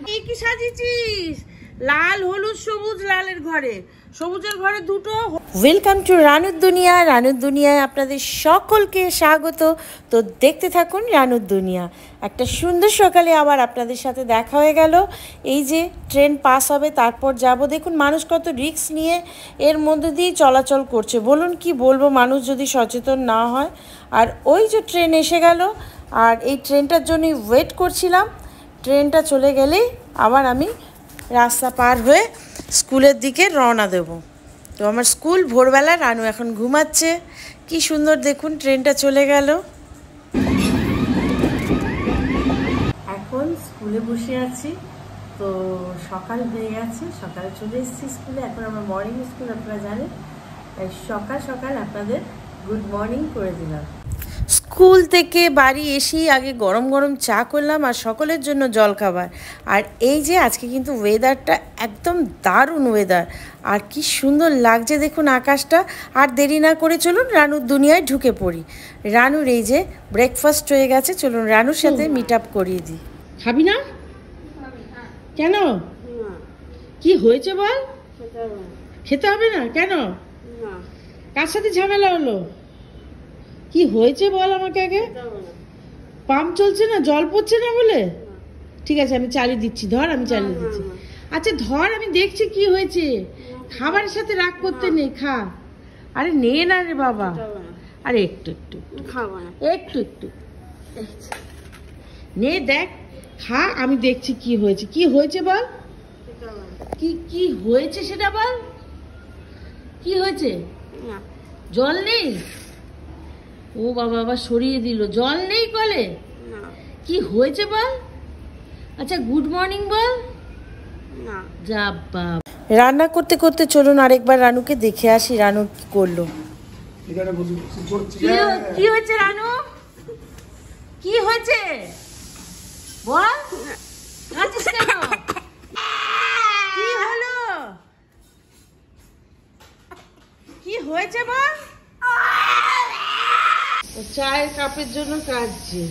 কি সাজিয়েছিস? লাল হলুদ সবুজ, লালের ঘরে সবুজের ঘরে দুটো। ওয়েলকাম টু রানুর দুনিয়া। রানুর দুনিয়ায় আপনাদের সকলকে স্বাগত। তো দেখতে থাকুন রানুর দুনিয়া। একটা সুন্দর সকালে আবার আপনাদের সাথে দেখা হয়ে গেল। এই যে ট্রেন পাস হবে, তারপর যাব। দেখুন মানুষ কত রিস্ক নিয়ে এর মধ্যে দিয়ে চলাচল করছে। বলুন কি বলবো, মানুষ যদি সচেতন না হয়। আর ওই যে ট্রেন এসে গেল, আর এই ট্রেনটার জন্যই ওয়েট করছিলাম। ট্রেনটা চলে গেলেই আবার আমি রাস্তা পার হয়ে স্কুলের দিকে রওনা দেব। তো আমার স্কুল ভোরবেলা, রানু এখন ঘুমাচ্ছে। কি সুন্দর দেখুন, ট্রেনটা চলে গেল। এখন স্কুলে বসে আছি। তো সকাল হয়ে গেছে, সকালে চলে এসেছি স্কুলে। এখন আমার মর্নিং স্কুল, আপনারা জানেন। সকাল সকাল আপনাদের গুড মর্নিং করে দিলাম। স্কুল থেকে বাড়ি এসেই আগে গরম গরম চা করলাম আর সকলের জন্য জলখাবার। আর এই যে আজকে কিন্তু ওয়েদারটা একদম দারুণ ওয়েদার, আর কি সুন্দর লাগছে দেখুন আকাশটা। আর দেরি না করে চলুন রানুর দুনিয়ায় ঢুকে পড়ি। রানুর এই যে ব্রেকফাস্ট হয়ে গেছে, চলুন রানুর সাথে মিট আপ করিয়ে দিই। খাবি না? কেন? কি হয়েছে বল? খেতে হবে না কেন? কার সাথে ঝামেলা হলো? কি হয়েছে বল আমাকে আগে। পাম্প চলছে না, জল পড়ছে না বলে? ঠিক আছে, আমি চালিয়ে দিচ্ছি, ধর আমি চালিয়ে দিচ্ছি। আচ্ছা ধর, আমি দেখছি কি হয়েছে। খাবারের সাথে রাগ করতে নেই, খা। আরে নে না রে বাবা, আরে একটু একটু একটু একটু নে, দেখ খা, আমি দেখছি কি হয়েছে। কি হয়েছে বল, কি কি হয়েছে সেটা বল। কি হয়েছে? জল নেই? ও বাবা, আবার সরিয়ে দিল। জল নেই কলে? কি হয়েছে বল। আচ্ছা গুড মর্নিং বল। যা বাবা। রান্না করতে করতে চলুন আরেকবার রানুকে দেখে আসি, রানু কি করলো। কি হয়েছে রানু? কি হয়েছে বল। কাঁদছিস কেন? কি হলো? কি হয়েছে বল। চায়ের কাপের জন্য কাঁদছে।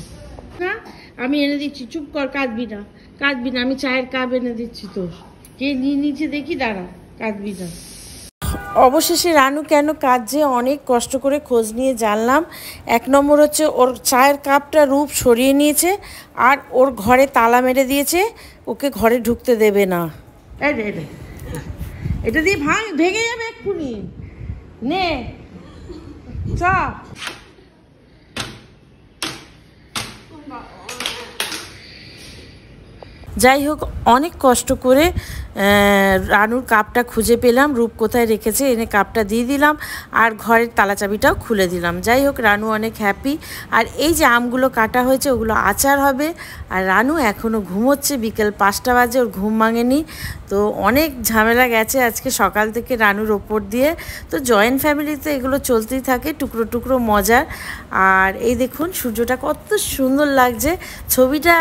হ্যাঁ আমি এনে দিচ্ছি, চুপ কর, কাঁদবি না কাঁদবি না। আমি চায়ের কাপ এনে দিচ্ছি তোর। কে নিয়ে নিচে দেখি, দাঁড়া, কাঁদবি না। অবশেষে রানু কেন কাঁদছে অনেক কষ্ট করে খোঁজ নিয়ে জানলাম। এক নম্বর হচ্ছে ওর চায়ের কাপটা রূপ সরিয়ে নিয়েছে, আর ওর ঘরে তালা মেরে দিয়েছে, ওকে ঘরে ঢুকতে দেবে না। এটা দিয়ে ভেঙে যাবে এক্ষুনি। নে চ। যাই হোক, অনেক কষ্ট করে রানুর কাপটা খুঁজে পেলাম, রূপ কোথায় রেখেছে, এনে কাপটা দিয়ে দিলাম, আর ঘরের তালা চাবিটাও খুলে দিলাম। যাই হোক, রানু অনেক হ্যাপি। আর এই যে আমগুলো কাটা হয়েছে, ওগুলো আচার হবে। আর রানু এখনও ঘুমোচ্ছে, বিকেল 5টা বাজে, ওর ঘুম ভাঙেনি। তো অনেক ঝামেলা গেছে আজকে সকাল থেকে রানুর ওপর দিয়ে। তো জয়েন্ট ফ্যামিলিতে এগুলো চলতেই থাকে, টুকরো টুকরো মজার। আর এই দেখুন সূর্যটা কত সুন্দর লাগছে। ছবিটা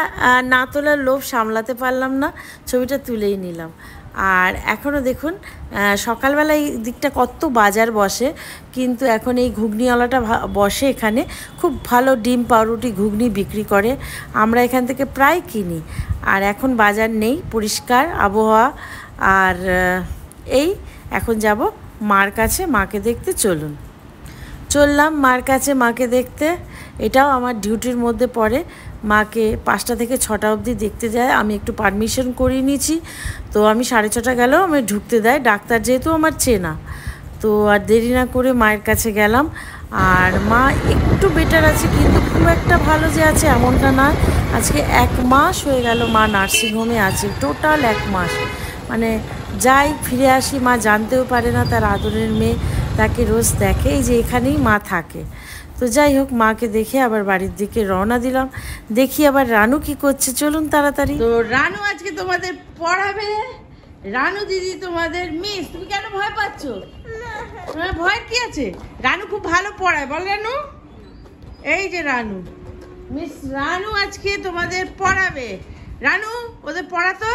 না তোলার লোভ সামলাতে পারলাম না, ছবিটা তুলেই নিলাম। আর এখনও দেখুন সকালবেলা এই দিকটা কত বাজার বসে, কিন্তু এখন এই ঘুগনিওয়ালাটা বসে এখানে, খুব ভালো ডিম পাউরুটি ঘুগনি বিক্রি করে। আমরা এখান থেকে প্রায় কিনি। আর এখন বাজার নেই, পরিষ্কার আবহাওয়া। আর এই এখন যাব মার কাছে, মাকে দেখতে। চললাম মার কাছে, মাকে দেখতে। এটাও আমার ডিউটির মধ্যে পড়ে। মাকে 5টা থেকে 6টা অবধি দেখতে যায়। আমি একটু পারমিশন করিয়ে নিয়েছি, তো আমি 6:30 গেলেও আমি ঢুকতে দেয়, ডাক্তার যেহেতু আমার চেনা। তো আর দেরি না করে মায়ের কাছে গেলাম। আর মা একটু বেটার আছে, কিন্তু খুব একটা ভালো যে আছে এমনটা না। আজকে 1 মাস হয়ে গেল মা নার্সিংহোমে আছে, টোটাল 1 মাস। মানে যাই ফিরে আসি, মা জানতেও পারে না তার আদরের মেয়ে তাকে রোজ দেখে। এই যে এখানেই মা থাকে। তো যাই হোক, মাকে দেখে আবার বাড়ির দিকে রওনা দিলাম। দেখি আবার রানু কি করছে, চলুন তাড়াতাড়ি। তো রানু আজকে তোমাদের পড়াবে। রানু দিদি তোমাদের মিস। তুমি কেন ভয় পাচ্ছ? ভয় কি আছে? রানু খুব ভালো পড়ায়, বল রানু। এই যে রানু, মিস রানু আজকে তোমাদের পড়াবে। রানু ওদের পড়াতো।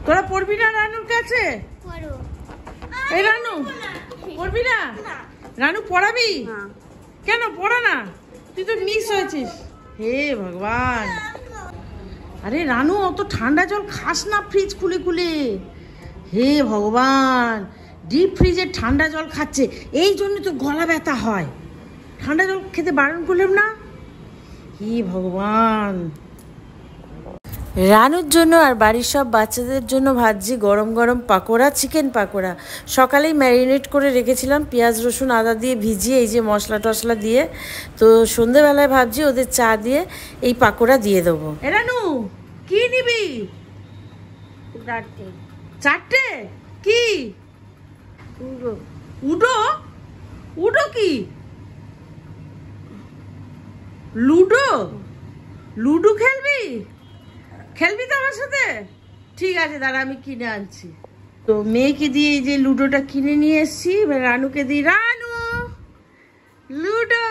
তোরা পড়বি না রানুর কাছে? এই রানু পড়বি না? রানু পড়াবি? কেন পড়া না? তুই তো মিস হয়েছিস। হে ভগবান। আরে রানু, অত ঠান্ডা জল খাস না ফ্রিজ খুলে খুলে। হে ভগবান, ডিপ ফ্রিজের ঠান্ডা জল খাচ্ছে, এই জন্য তো গলা ব্যথা হয়। ঠান্ডা জল খেতে বারণ করলাম না। হে ভগবান। রানুর জন্য আর বাড়ির সব বাচ্চাদের জন্য ভাজছি গরম গরম পাকোড়া, চিকেন পাকোড়া। সকালেই ম্যারিনেট করে রেখেছিলাম পেঁয়াজ রসুন আদা দিয়ে ভিজিয়ে, এই যে মশলা টশলা দিয়ে। তো সন্ধেবেলায় ভাবছি ওদের চা দিয়ে এই পাকোড়া দিয়ে দেবো। রানু, কি নিবি? চারটে? কি উডো? উডো? উডো কি? লুডো? লুডো খেলবি? খেলবি তো আমার সাথে? ঠিক আছে, দাঁড়া আমি কিনে আনছি। তো মেয়েকে দিয়ে এই যে লুডোটা কিনে নিয়ে এসছি। এবার রানুকে দিই। রানু, লুডো।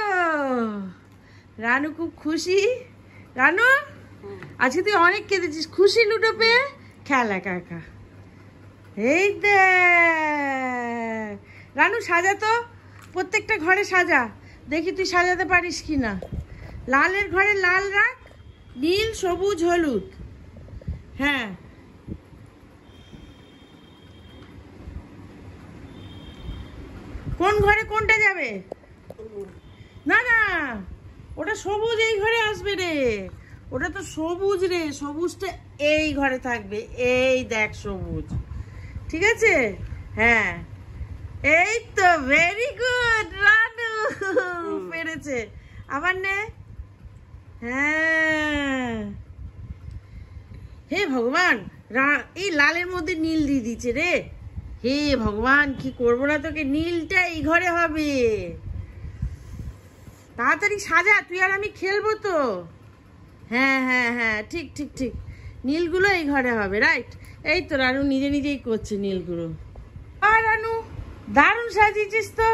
রানু খুব খুশি। রানু, আজকে তুই অনেক কেঁদেছিস, খুশি লুডো পেয়ে? খেল একা একা। এই দেখ রানু, সাজা তো, প্রত্যেকটা ঘরে সাজা, দেখি তুই সাজাতে পারিস কিনা। লালের ঘরে লাল রাখ, নীল সবুজ হলুদ। হ্যাঁ, কোন ঘরে কোনটা যাবে? না না, ওটা সবুজ এই ঘরে আসবে রে। ওটা তো সবুজ রে, সবুজটা এই ঘরে থাকবে। এই দেখ সবুজ, ঠিক আছে? হ্যাঁ, এই তো, ভেরি গুড রানু, পেরেছে। আবার নে। হ্যাঁ, হে ভগবান, এই লালের মধ্যে নীল দিয়ে দিচ্ছে রে। হে ভগবান, কি করবো না তোকে, নীলটা এই ঘরে হবে। তাড়াতাড়ি সাজা, তুই আর আমি খেলবো তো। হ্যাঁ হ্যাঁ হ্যাঁ, ঠিক ঠিক ঠিক, নীলগুলো এই ঘরে হবে, রাইট। এই তো রানু নিজে নিজেই করছে নীলগুলো। আর রানু, দারুণ সাজিয়েছিস তো।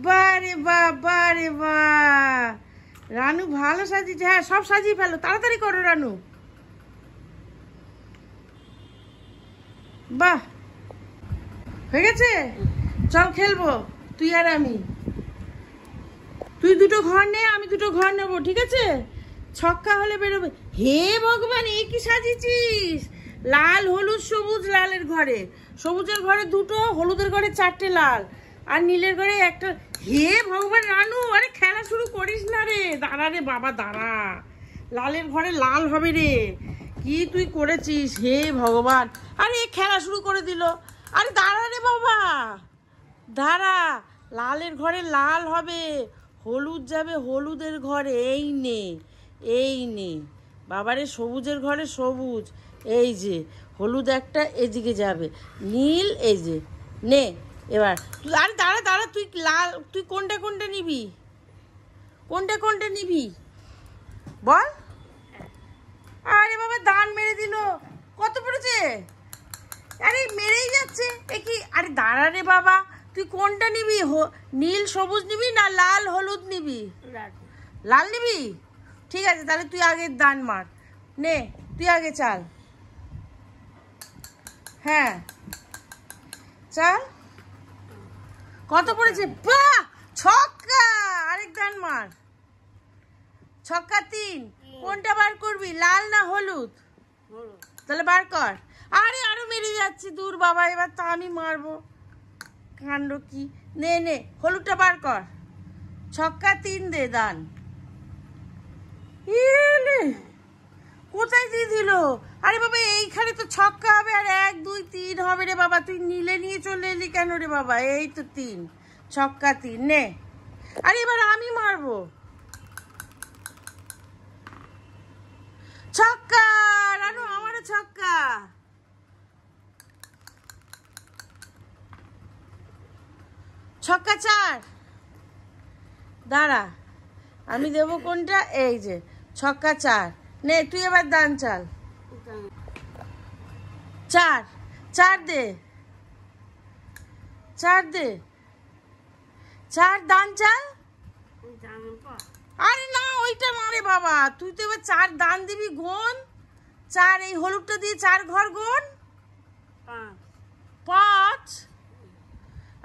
বারে বা, বারে বা, রানু ভালো সাজিয়েছে। হ্যাঁ, সব সাজিয়ে ফেলো, তাড়াতাড়ি করো রানু। বাহ, হয়ে গেছে। চল খেলবো তুই আর আমি। তুই দুটো ঘর নে, আমি দুটো ঘর নেবো, ঠিক আছে? ছক্কা হলে বেরোবে। হে ভগবান, এ কি সাজিয়েছিস? লাল হলুদ সবুজ। লালের ঘরে, সবুজের ঘরে দুটো, হলুদের ঘরে চারটে লাল, আর নীলের ঘরে একটা। হে ভগবান রানু, আরে খেলা শুরু করিস না রে, দাঁড়া রে বাবা, দাঁড়া। লালের ঘরে লাল হবে রে, কি তুই করেছিস? হে ভগবান, আরে খেলা শুরু করে দিল। আরে দাঁড়া রে বাবা, দাঁড়া। লালের ঘরে লাল হবে, হলুদ যাবে হলুদের ঘরে। এই নে, এই নে বাবারে, সবুজের ঘরে সবুজ। এই যে হলুদ একটা এদিকে যাবে, নীল এই যে। নে এবার তুই। আরে দাঁড়া দাঁড়া, তুই লাল, তুই কোনটা কোনটা নিবি? কোনটা কোনটা নিবি বল। আরে বাবা, দান মেরে দিল। কত পড়েছে? আরে মেরেই যাচ্ছে এ কি। আরে দাঁড়া রে বাবা, তুই কোনটা নিবি? নীল সবুজ নিবি না লাল হলুদ নিবি? লাল নিবি? ঠিক আছে, তাহলে তুই আগে দান মার। নে, তুই আগে চাল। হ্যাঁ, চাল। কত পড়েছে? বাহ, ছক্কা। আরেক দান মার। ছক্কা 3। কোনটা বার করবি, লাল না হলুদ? তাহলে বার কর। আরে আরো মেরে যাচ্ছি, দূর বাবা, এবার তো আমি মারবো। কাণ্ড কি। নে নে, হলুদটা বার কর। ছক্কা 3 দে দান। কোথায় দিয়ে দিল? আরে বাবা, এইখানে তো ছক্কা হবে, আর 1 2 3 হবে রে বাবা। তুই নীলে নিয়ে চলে এলি কেন রে বাবা? এই তো 3, ছক্কা 3 নে। আরে এবার আমি মারবো। ছক্কা রানু, আমারও ছক্কা। ছক্কা 4। দাঁড়া, আমি দেবো কোনটা? এই যে ছক্কা 4। নে, তুই এবার দান চাল। 4 4 দে, 4 দে, 4 দান চাল। আরে না, ওইটা না রে বাবা, তুই তো এবার 4 দান দিবি। গোন 4, এই হলুদটা দিয়ে 4 ঘর গোন। 5।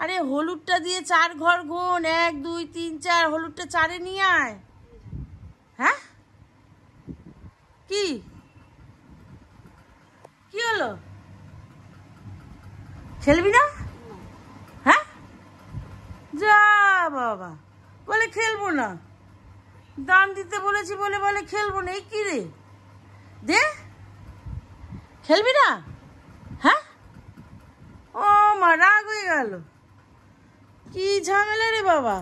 আরে হলুদটা দিয়ে 4 ঘর গোন। 1 2 3 4, হলুদটা 4-এ নিয়ে আয়। হ্যাঁ কি খেলবি না? হ্যাঁ, যা বাবা, বলে খেলবো না, দান দিতে বলেছি বলে বলে খেলবো না। এই কি রে, দে, খেলবি না? হ্যাঁ, ও মা, রাগ হয়ে গেল, কি ঝামেলা রে বাবা।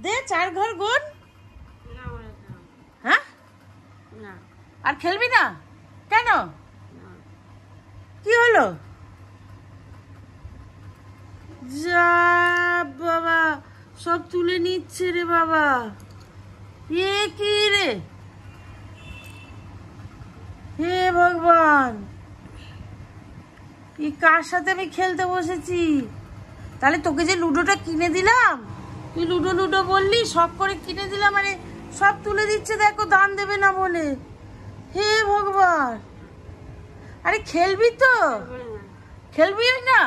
দে, 4 ঘর গুণ। হ্যাঁ, আর খেলবি না কেন? কি হলো? যা বাবা, সব তুলে নিচ্ছে রে বাবা। এ কি রে, হে ভগবান, এই কার সাথে আমি খেলতে বসেছি? তাহলে তোকে যে লুডোটা কিনে দিলাম, তুই লুডো লুডো বললি, সব করে কিনে দিলাম, আরে সব তুলে দিচ্ছে দেখো, দান দেবে না বলে। হে ভগবান, আরে খেলবি তো? খেলবি না?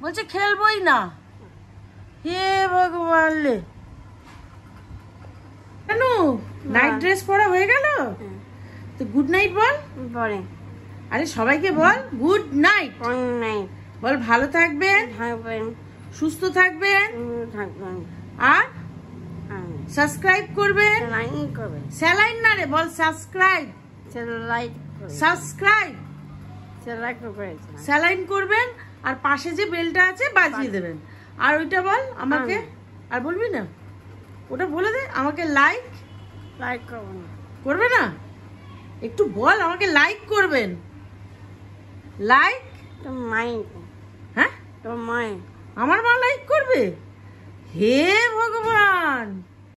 বলছে খেলবই না। হে ভগবান লে, কেন? নাইট ড্রেস পরা হয়ে গেল তো গুড নাইট বল। আরে সবাইকে বল গুড নাইট। বল ভালো থাকবেন, সুস্থ থাকবেন, আর সাবস্ক্রাইব করবেন। স্যালাইন না রে, বল সাবস্ক্রাইব। সাবস্ক্রাইব, স্যালাইন করবেন, আর পাশে যে বেলটা আছে বাজিয়ে দেবেন। আর ওইটা বল আমাকে, আর বলবি না, ওটা বলে দে আমাকে। লাইক করবে না? একটু বল আমাকে, লাইক করবেন। লাইক, হ্যাঁ, আমার মা লাইক করবে? হে ভগবান।